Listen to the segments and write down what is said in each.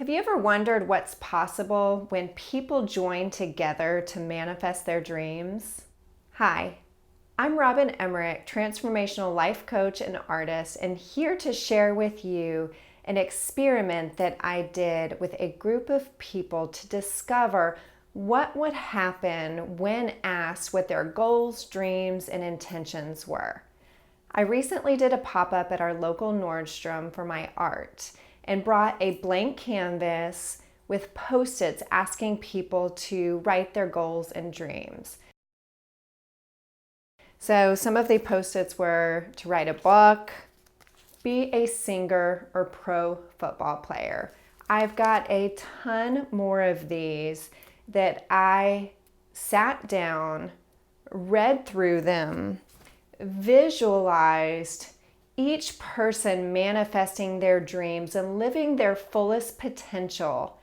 Have you ever wondered what's possible when people join together to manifest their dreams? Hi, I'm Robin Emmerich, transformational life coach and artist, and here to share with you an experiment that I did with a group of people to discover what would happen when asked what their goals, dreams, and intentions were. I recently did a pop-up at our local Nordstrom for my art and brought a blank canvas with Post-its asking people to write their goals and dreams. So some of the Post-its were to write a book, be a singer, or pro football player. I've got a ton more of these that I sat down, read through them, visualized each person manifesting their dreams and living their fullest potential,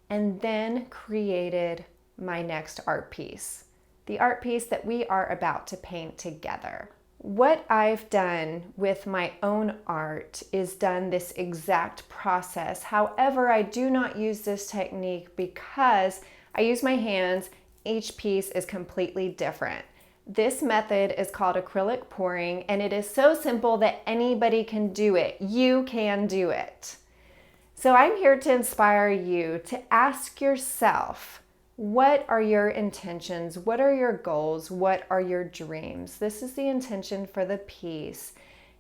and then created my next art piece, the art piece that we are about to paint together. What I've done with my own art is done this exact process. However, I do not use this technique because I use my hands. Each piece is completely different. This method is called acrylic pouring, and it is so simple that anybody can do it. You can do it. So I'm here to inspire you to ask yourself, what are your intentions? What are your goals? What are your dreams? This is the intention for the piece.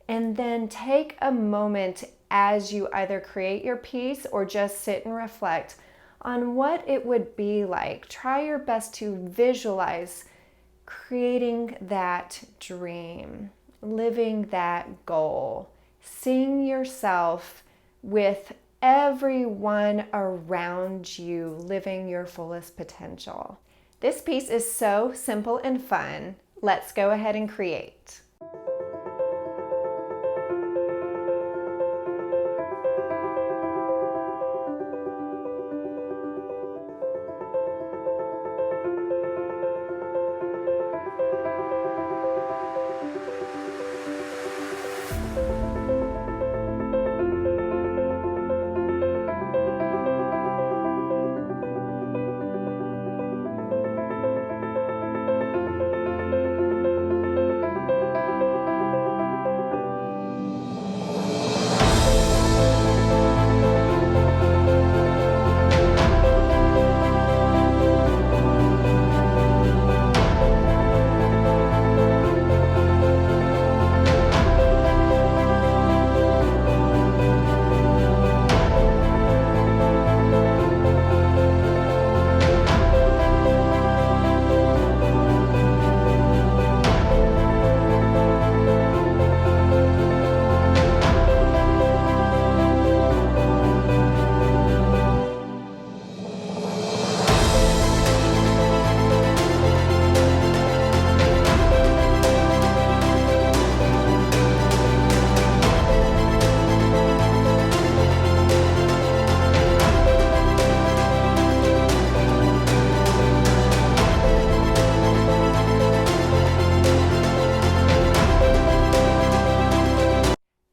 And then take a moment as you either create your piece or just sit and reflect on what it would be like. Try your best to visualize creating that dream, living that goal, seeing yourself with everyone around you living your fullest potential. This piece is so simple and fun. Let's go ahead and create.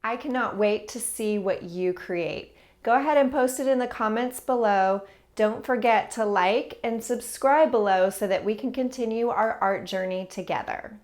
I cannot wait to see what you create. Go ahead and post it in the comments below. Don't forget to like and subscribe below so that we can continue our art journey together.